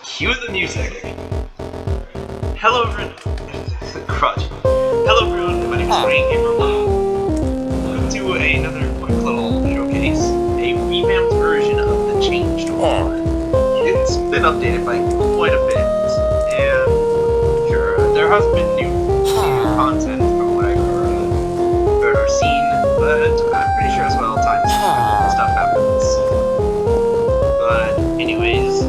Cue the music. Hello everyone. Crutch. Hello everyone, my name is Frank Gamer. Welcome to another quick little showcase. A revamped version of the changed one. It's been updated by quite a bit. And sure, there has been new content from what I've heard or seen, but I'm pretty sure as well times stuff happens. But anyways,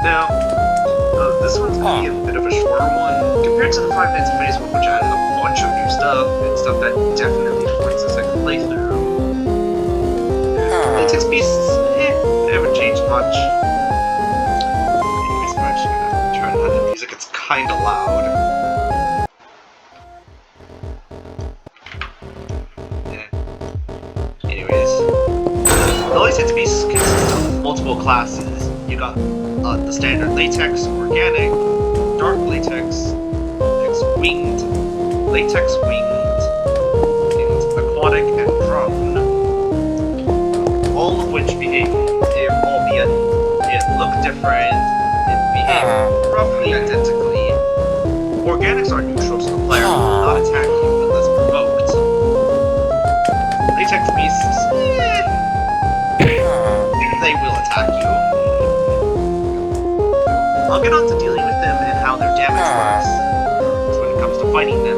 now, this one's going to be a bit of a shorter one compared to the 5 minutes of phase 1, which added a bunch of new stuff and stuff that definitely points the second playthrough. Latex beasts, they haven't changed much. Anyways, I'm actually going to turn on the music, it's kind of loud. Yeah. Anyways, the latex beasts consist of multiple classes. You got the standard latex, organic, dark latex, winged, latex winged, and aquatic and drone. All of which behave, look different, behave roughly identically. Organics are neutral to the player, will not attack you unless provoked. Latex beasts, they will attack you. I'll get on to dealing with them and how their damage works when it comes to fighting them,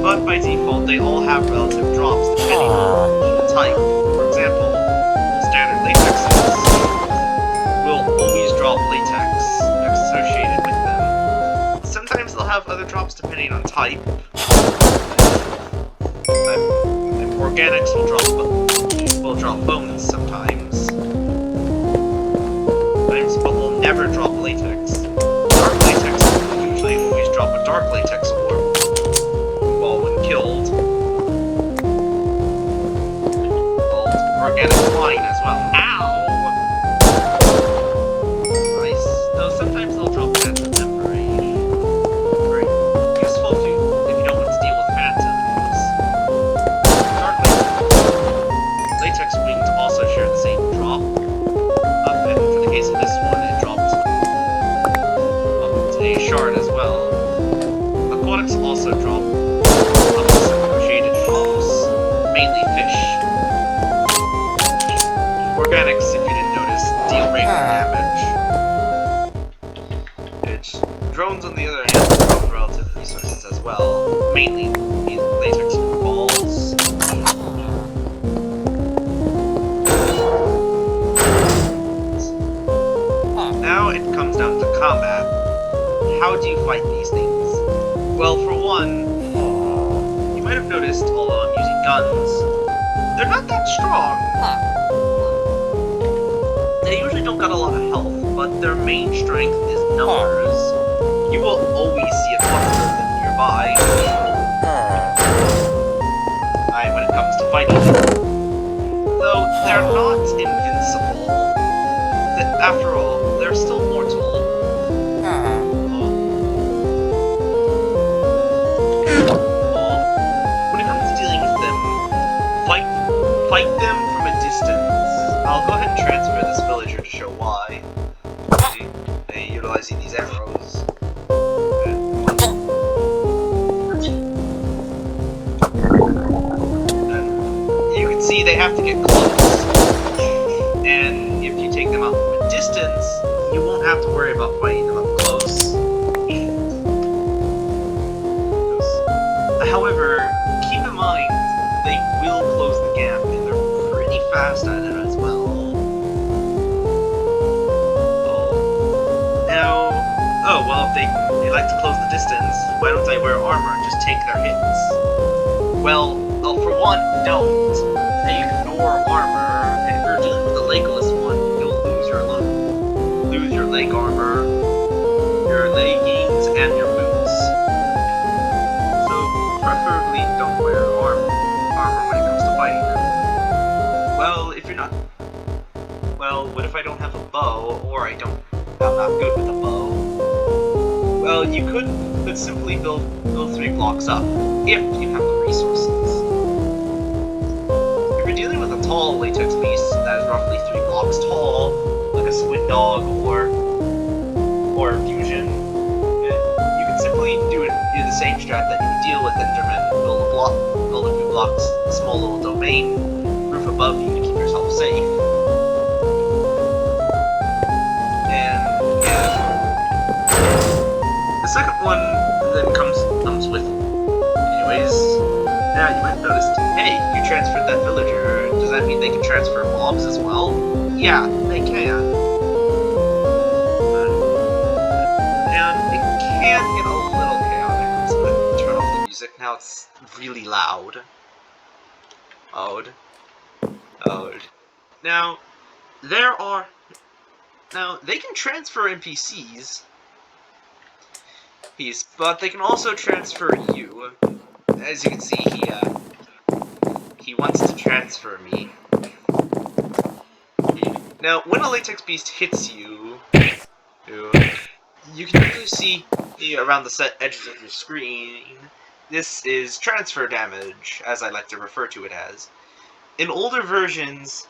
but by default they all have relative drops depending on the type. For example, standard latexes will always drop latex associated with them. Sometimes they'll have other drops depending on type. And organics will drop bones sometimes. But will never drop latex. Dark latex will usually always drop a dark latex orb, well, when killed. Organic flying as well. Ow! Nice. Though sometimes they'll drop phantom temporary. Very useful if you don't want to deal with phantoms. Dark latex wings also share the same drop. And for the case of this one, it dropped a shard as well. Aquatics also drop associated drops, mainly fish. Organics, if you didn't notice, deal regular damage. Drones, on the other hand, drop relative resources as well, mainly latex balls. Now it comes down to combat. How do you fight these things? Well, for one, you might have noticed, although I'm using guns, they're not that strong. They usually don't got a lot of health, but their main strength is numbers. You will always see a cluster of them nearby. When it comes to fighting them. Though they're not invincible. After all, they're still mortal. When it comes to dealing with them, fight them from a distance. I'll go ahead and transfer this villager to show why. Utilizing these arrows. And you can see they have to get close. And if you take them out from a distance, you won't have to worry about fighting them up close. However, keep in mind, they will close the gap, and they're pretty fast at it as well. Well, if they like to close the distance, why don't I wear armor and just take their hits? Well, for one, don't. They ignore armor, and if you're dealing with the legless one, you'll lose your leg armor, your leggings, and your boots. So, preferably don't wear armor when it comes to fighting them. Well, if you're not... Well, what if I don't have a bow, or I'm not good with a bow? Well, you could simply build 3 blocks up, if you have the resources. tall latex beast that is roughly 3 blocks tall, like a squid dog or a fusion, you can simply do the same strat that you would deal with Enderman. Build a few blocks, a small little domain, roof above you to keep yourself safe. And yeah, the second one then comes with. Anyways, now you might have noticed, hey, you transferred that villager. Does that mean they can transfer mobs as well? Yeah, they can. And it can get a little chaotic. So I'm gonna turn off the music. Now it's really loud. Loud. Now, they can transfer NPCs, but they can also transfer you. As you can see, he wants to transfer me. Now, when a latex beast hits you can usually see around the set edges of your screen. This is transfer damage, as I like to refer to it as. In older versions,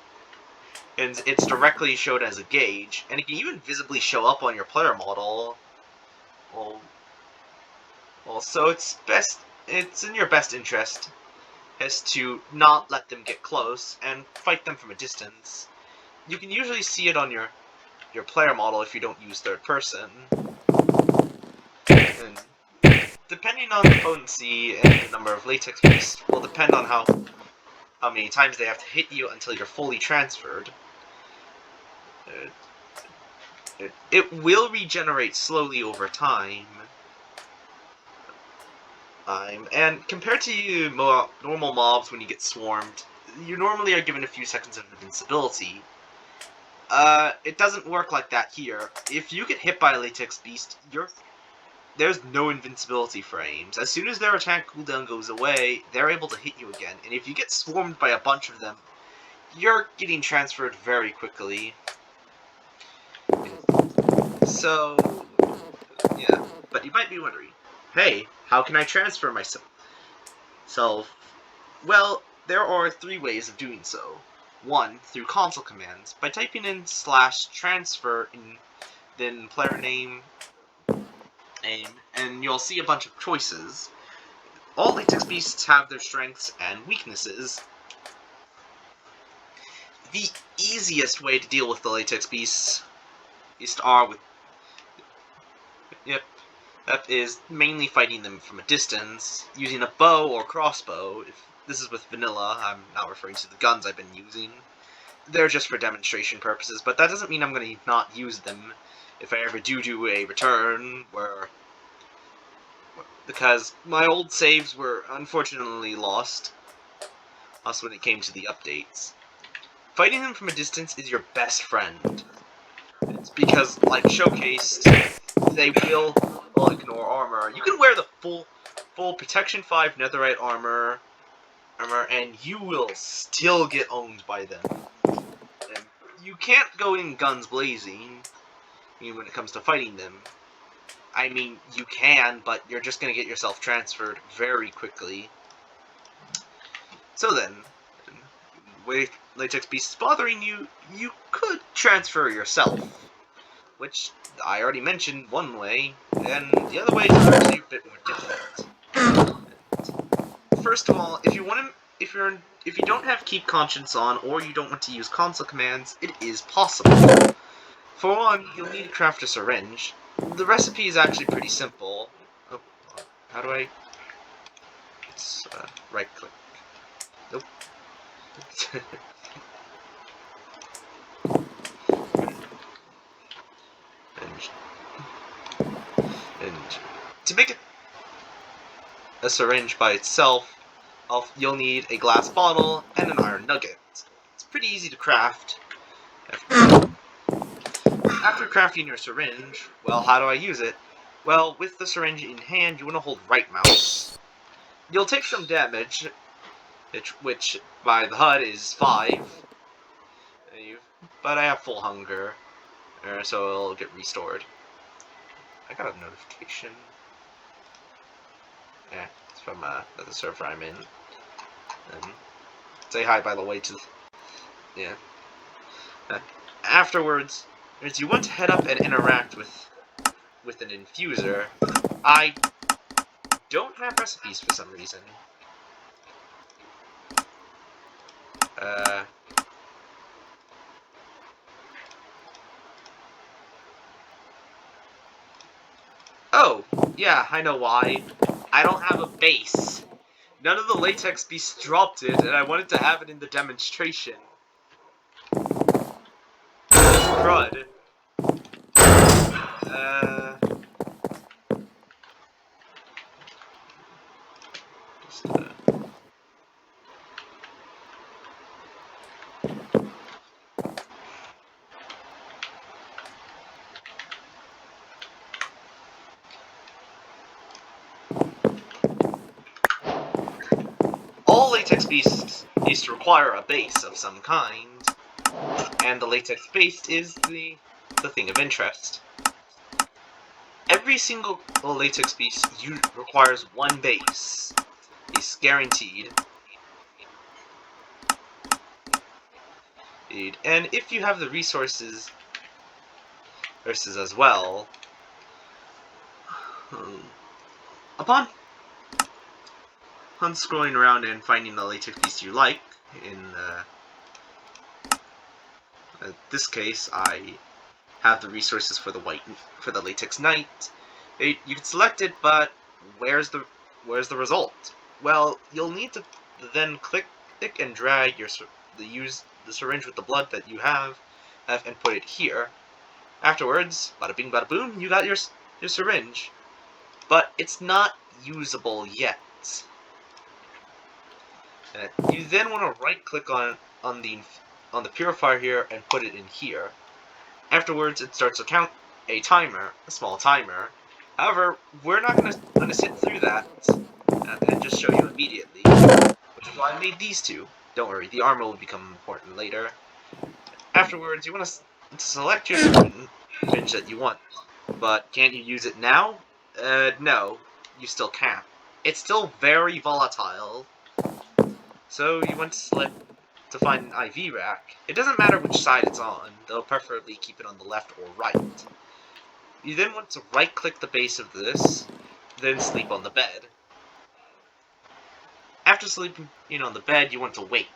it's directly showed as a gauge, and it can even visibly show up on your player model. Well, so it's in your best interest is to not let them get close and fight them from a distance. You can usually see it on your player model if you don't use third person. And depending on the potency and the number of latex beasts will depend on how many times they have to hit you until you're fully transferred. It will regenerate slowly over time. And compared to normal mobs when you get swarmed, you normally are given a few seconds of invincibility. It doesn't work like that here. If you get hit by a latex beast, there's no invincibility frames. As soon as their attack cooldown goes away, they're able to hit you again. And if you get swarmed by a bunch of them, you're getting transferred very quickly. So, yeah. But you might be wondering, hey, how can I transfer myself? Well, there are 3 ways of doing so. 1, through console commands, by typing in /transfer in then player name, and you'll see a bunch of choices. All latex beasts have their strengths and weaknesses. The easiest way to deal with the latex beasts is mainly fighting them from a distance, using a bow or crossbow. If this is with vanilla, I'm not referring to the guns I've been using. They're just for demonstration purposes, but that doesn't mean I'm going to not use them if I ever do a return, because my old saves were unfortunately lost when it came to the updates. Fighting them from a distance is your best friend. It's because, like showcased, they will ignore armor. You can wear the full Protection 5 Netherite armor, and you will still get owned by them. And you can't go in guns blazing when it comes to fighting them. I mean, you can, but you're just going to get yourself transferred very quickly. So then, with latex beasts bothering you, you could transfer yourself, which I already mentioned one way, and the other way is actually a bit more difficult. First of all, if you don't have Keep Conscience on, or you don't want to use console commands, it is possible. For one, you'll need to craft a syringe. The recipe is actually pretty simple. Oh, how do I? It's right click. Nope. and to make a syringe by itself, you'll need a glass bottle and an iron nugget. It's pretty easy to craft. After crafting your syringe, well, how do I use it? Well, with the syringe in hand, you want to hold right mouse. You'll take some damage, which by the HUD is 5. But I have full hunger, so it'll get restored. I got a notification. Yeah, it's from the server I'm in. Say hi, by the way, to Yeah. Afterwards, as you want to head up and interact with an infuser, I don't have recipes for some reason. Oh, yeah, I know why. I don't have a base. None of the latex beasts dropped it, and I wanted to have it in the demonstration. Crud. Just, all latex beasts used to require a base of some kind, and the latex base is the thing of interest. Every single latex beast requires one base. It's guaranteed. And if you have the resources as well, upon scrolling around and finding the latex beast you like, in this case, I have the resources for the latex knight. You can select it, but where's the result? Well, you'll need to then click and drag use the syringe with the blood that you have and put it here. Afterwards, bada bing bada boom, you got your syringe, but it's not usable yet. You then want to right click on the purifier here and put it in here. Afterwards, it starts to count a small timer. However, we're not gonna sit through that and just show you immediately, which is why I made these two. Don't worry, the armor will become important later. Afterwards, you want to select your syringe that you want, but can't you use it now? No, you still can't. It's still very volatile, so you want to select to find an IV rack. It doesn't matter which side it's on, though preferably keep it on the left or right. You then want to right-click the base of this, then sleep on the bed. After sleeping on the bed, you want to wait.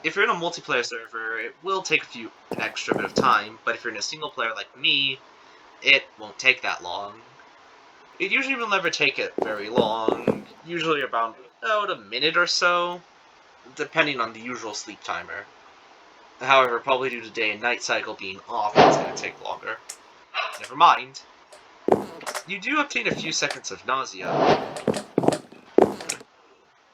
If you're in a multiplayer server, it will take an extra bit of time, but if you're in a single player like me, it won't take that long. It usually will never take it very long, usually about a minute or so, depending on the usual sleep timer. However, probably due to day and night cycle being off, it's going to take longer. Never mind. You do obtain a few seconds of nausea.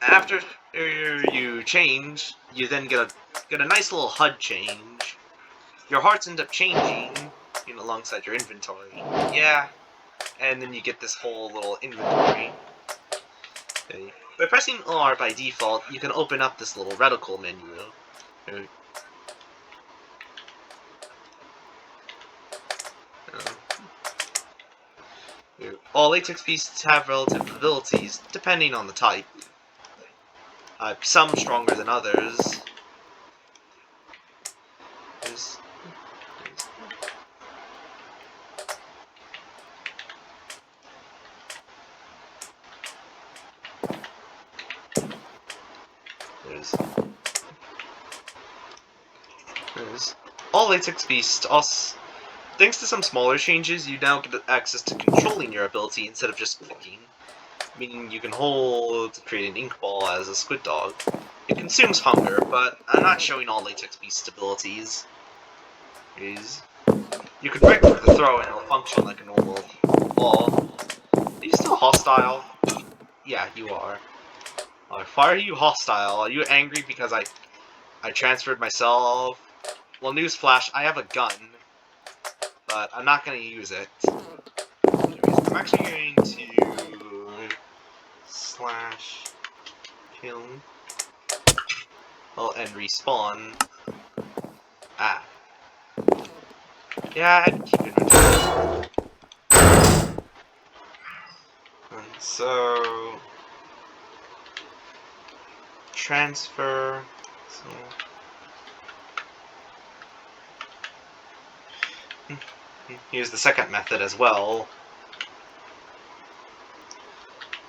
After you change, you then get a nice little HUD change. Your hearts end up changing, alongside your inventory. Yeah, and then you get this whole little inventory. Okay. By pressing R by default, you can open up this little reticle menu. All latex beasts have relative abilities, depending on the type. Some stronger than others. All latex beasts, thanks to some smaller changes, you now get access to controlling your ability instead of just clicking. Meaning you can hold to create an ink ball as a squid dog. It consumes hunger, but I'm not showing all latex beast abilities. You can break the throw and it'll function like a normal ball. Are you still hostile? Yeah, you are. Why are you hostile? Are you angry because I transferred myself? Well, newsflash, I have a gun, but I'm not going to use it. Anyways, I'm actually going to /kill. Oh, and respawn. Ah. Yeah, I'd keep it return. And so transfer. So Here's the second method as well.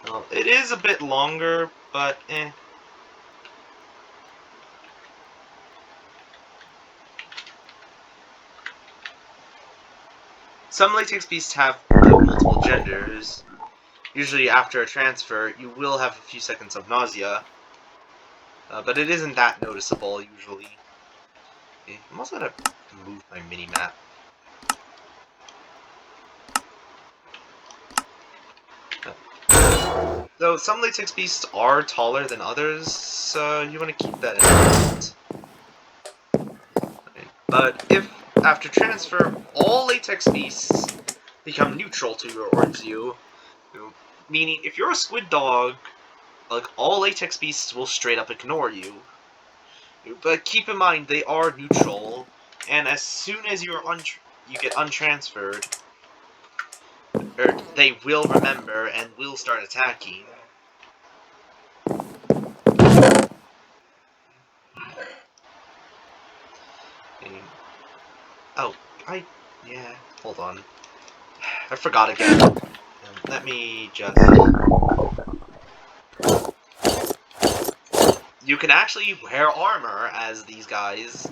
Well, it is a bit longer, but eh. Some latex beasts have multiple genders. Usually after a transfer, you will have a few seconds of nausea, but it isn't that noticeable usually. Okay, I'm also gonna move my mini-map. Though some latex beasts are taller than others, so you want to keep that in mind. Okay. But if, after transfer, all latex beasts become neutral towards you, meaning if you're a squid dog, like, all latex beasts will straight up ignore you. But keep in mind, they are neutral, and as soon as you get untransferred, they will remember and will start attacking. Oh, yeah, hold on. I forgot again. Let me just... You can actually wear armor as these guys.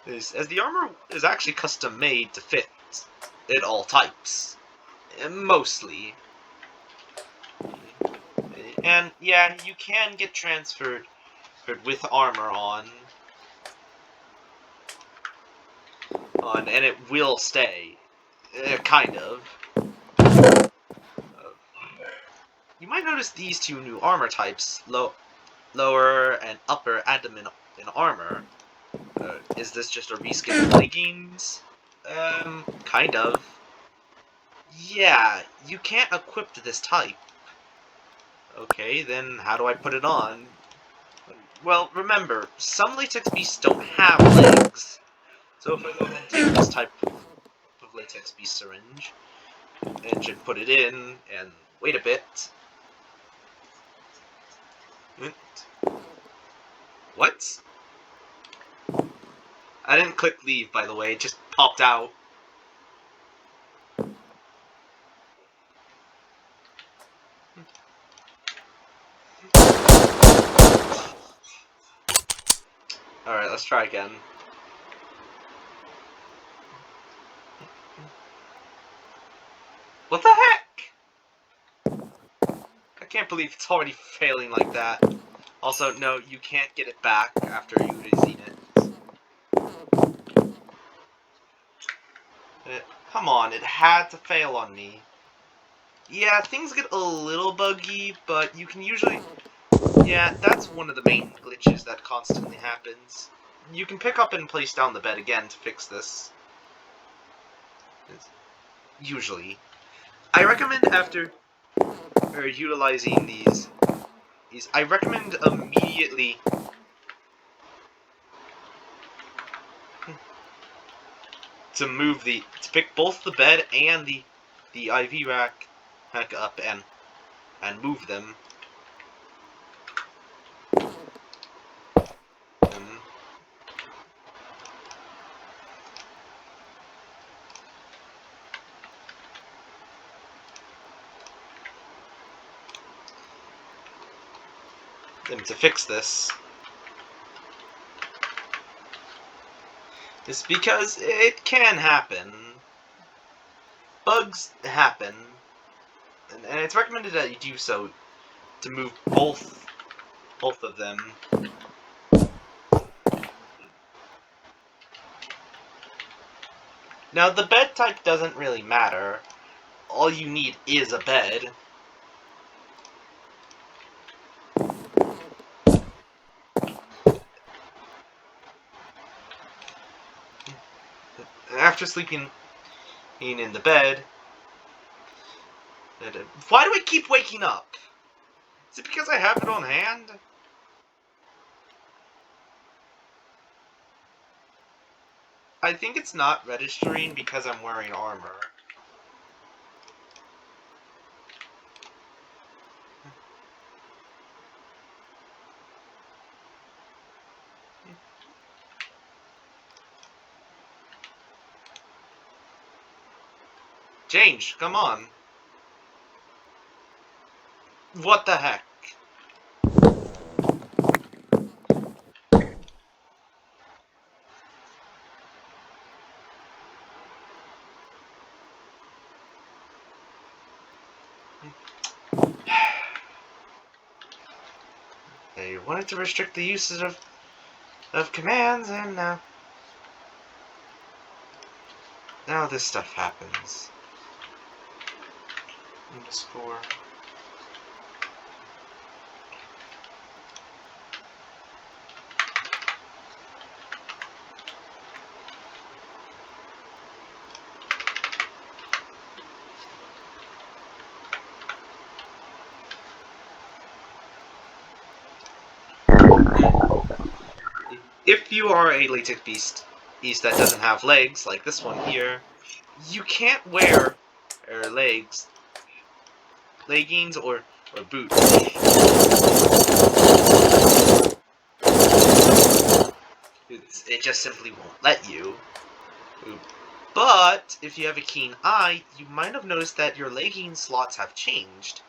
As the armor is actually custom made to fit in all types. Mostly. And yeah, you can get transferred with armor on, and it will stay. Kind of. You might notice these two new armor types, lower and upper abdomen in armor. Is this just a reskin of leggings? Kind of. Yeah, you can't equip this type. Okay, then how do I put it on? Well, remember, some latex beasts don't have legs. So if I go ahead and take this type of latex beast syringe, and should put it in, and wait a bit. What? I didn't click leave, by the way, it just popped out. Alright, let's try again. What the heck? I can't believe it's already failing like that. Also, no, you can't get it back after you've seen it. Come on, it had to fail on me. Yeah, things get a little buggy, but you can usually... Yeah, that's one of the main glitches that constantly happens. You can pick up and place down the bed again to fix this. Usually. I recommend after utilizing these, I recommend immediately to pick both the bed and the IV rack back up and move them. To fix this is because it can happen. Bugs happen, and it's recommended that you do so to move both of them. Now, the bed type doesn't really matter. All you need is a bed. After sleeping in the bed... Why do I keep waking up? Is it because I have it on hand? I think it's not registering because I'm wearing armor. Change, come on. What the heck? They wanted to restrict the usage of commands, and now this stuff happens. Underscore. If you are a latex beast that doesn't have legs, like this one here, you can't wear leggings or boots. It just simply won't let you. But if you have a keen eye, you might have noticed that your legging slots have changed.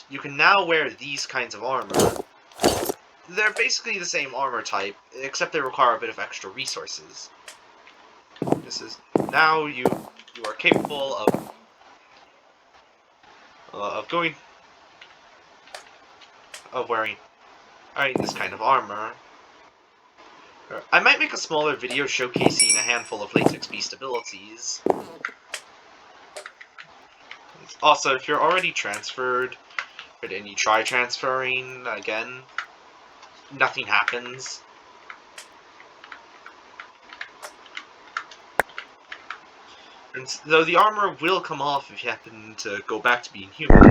You can now wear these kinds of armor. They're basically the same armor type, except they require a bit of extra resources. This is now you are capable of wearing this kind of armor. I might make a smaller video showcasing a handful of latex beast abilities. Also, if you're already transferred and you try transferring again, nothing happens. And though the armor will come off if you happen to go back to being human.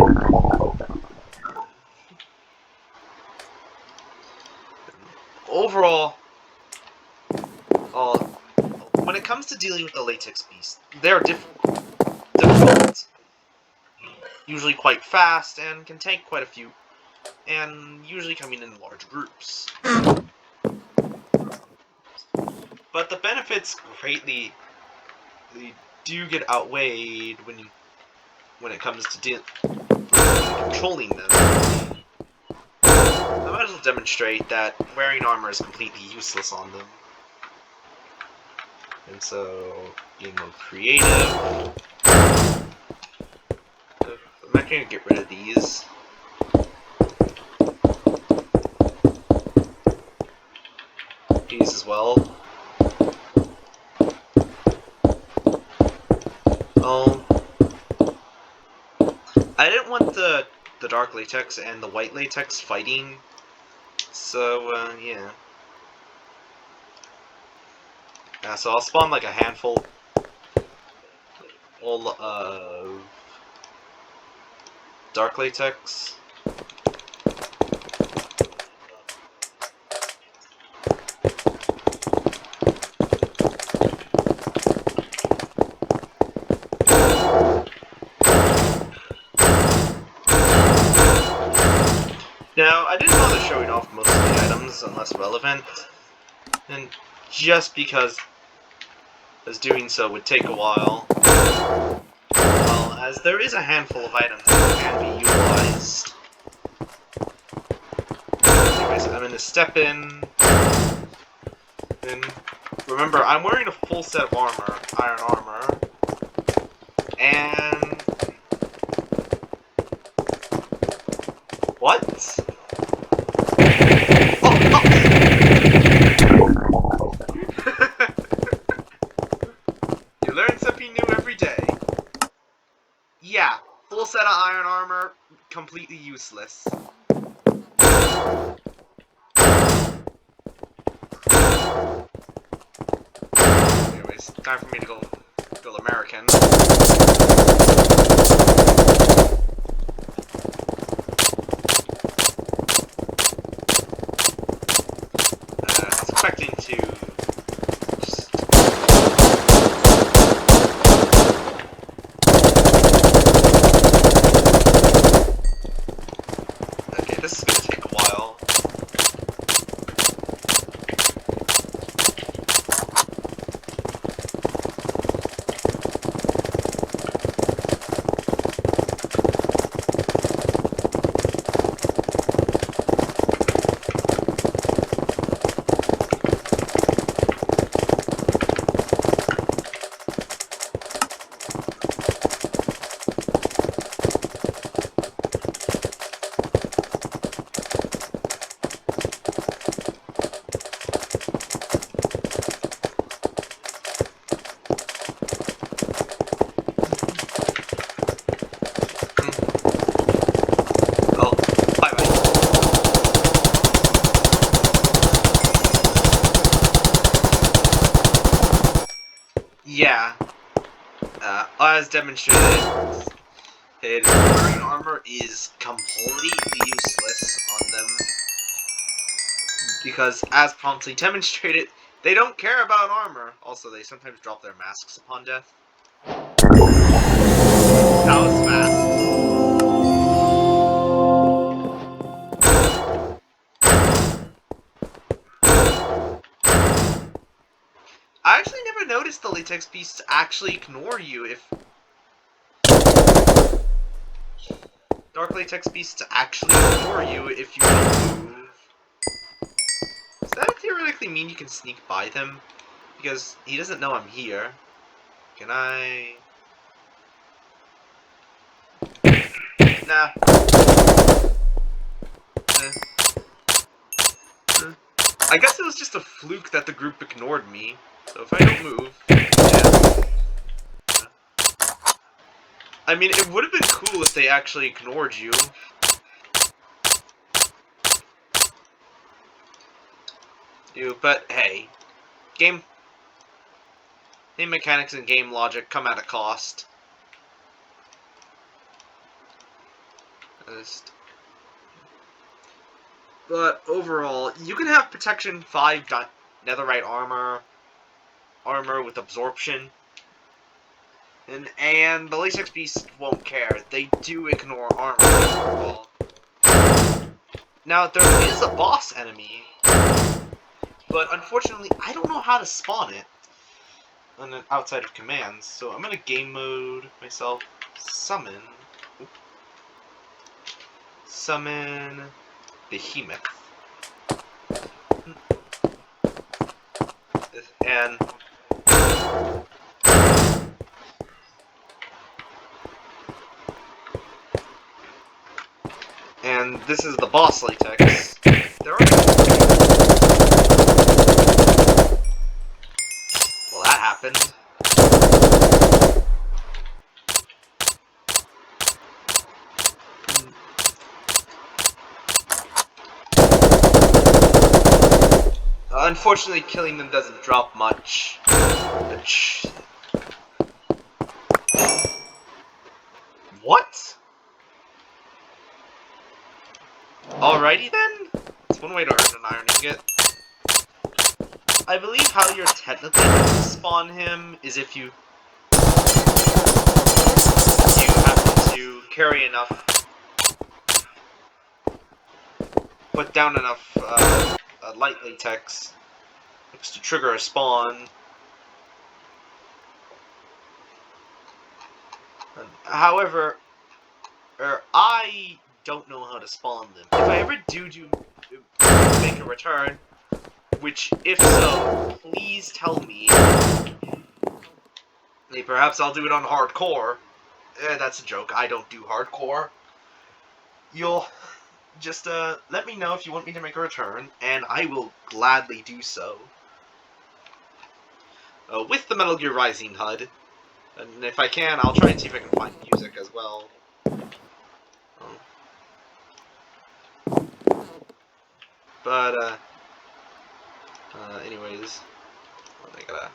Overall, when it comes to dealing with the latex beast, they're difficult, usually quite fast, and can take quite a few, and usually coming in large groups. But the benefits greatly do get outweighed when it comes to controlling them. I might as well demonstrate that wearing armor is completely useless on them. And so, game mode creative. I'm not going to get rid of these. These as well. I didn't want the dark latex and the white latex fighting, so yeah. So I'll spawn like a handful of dark latex. Now, I didn't bother showing off most of the items unless relevant, and just because as doing so would take a while. Well, as there is a handful of items that can be utilized. Anyways, I'm gonna step in. And remember, I'm wearing a full set of armor, iron armor. And what? You learn something new every day. Yeah, full set of iron armor, completely useless. Anyways, time for me to go American. I was expecting to okay, this is gonna take a while. Yeah, as demonstrated, wearing armor is completely useless on them, because as promptly demonstrated, they don't care about armor. Also, they sometimes drop their masks upon death. That was fast. I actually never noticed the latex beasts actually ignore you if... Dark latex beasts actually ignore you if you don't move. Does that theoretically mean you can sneak by them? Because he doesn't know I'm here. Can I... Nah. I guess it was just a fluke that the group ignored me. So if I don't move... Yeah. I mean, it would have been cool if they actually ignored you. But hey. Game mechanics and game logic come at a cost. But overall, you can have protection 5 netherite armor with absorption, and the latex beast won't care. They do ignore armor overall. Now there is a boss enemy, but unfortunately I don't know how to spawn it outside of commands. So I'm gonna game mode myself. Summon Behemoth. And this is the boss latex. There are... Well, that happened. Unfortunately, killing them doesn't drop much. What? Alrighty then? It's one way to earn an iron ingot. I believe how you're technically going to spawn him is if you have to carry enough, put down enough light latex to trigger a spawn. However, I don't know how to spawn them. If I ever do make a return, which, if so, please tell me. Maybe perhaps I'll do it on hardcore. That's a joke. I don't do hardcore. You'll just let me know if you want me to make a return, and I will gladly do so. With the Metal Gear Rising HUD. And if I can, I'll try and see if I can find music as well. But, anyways, I gotta...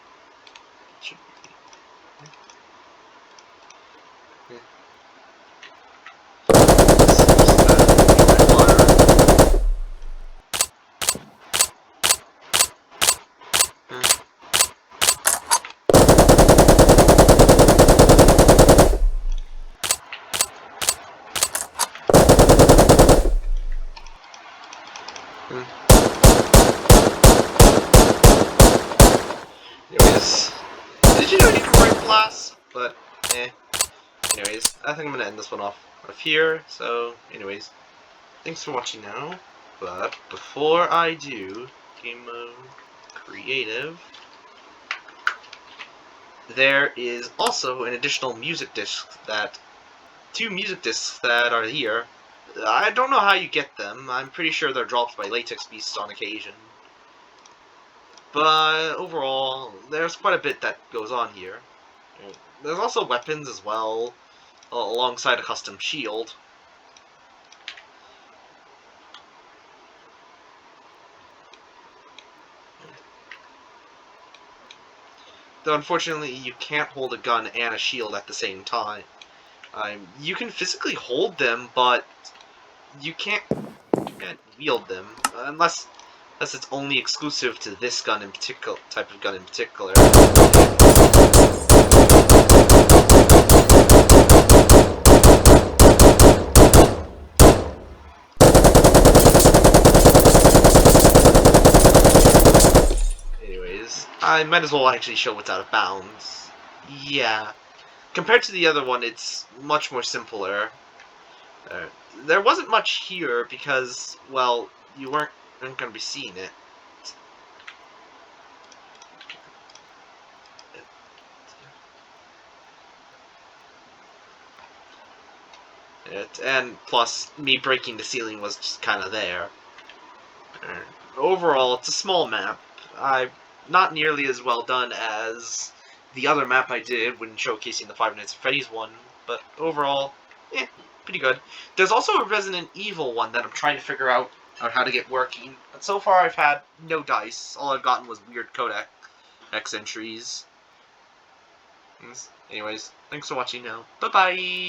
Anyways, did you know you can break glass? But, anyways, I think I'm gonna end this one off here. So, anyways, thanks for watching now. But before I do, game mode, creative, there is also an additional music disc two music discs that are here. I don't know how you get them. I'm pretty sure they're dropped by latex beasts on occasion. But overall, there's quite a bit that goes on here. There's also weapons as well, alongside a custom shield. unfortunately, you can't hold a gun and a shield at the same time. You can physically hold them, but you can't wield them unless it's only exclusive to this gun in particular, type of gun in particular. Anyways, I might as well actually show what's out of bounds. Yeah. Compared to the other one, it's much more simpler. There wasn't much here because, well, you weren't going to be seeing it. And plus, me breaking the ceiling was just kind of there. Overall, it's a small map. Not nearly as well done as the other map I did when showcasing the Five Nights at Freddy's one, but overall, pretty good. There's also a Resident Evil one that I'm trying to figure out how to get working, but so far I've had no dice. All I've gotten was weird codex entries. Anyways, thanks for watching now. Bye-bye!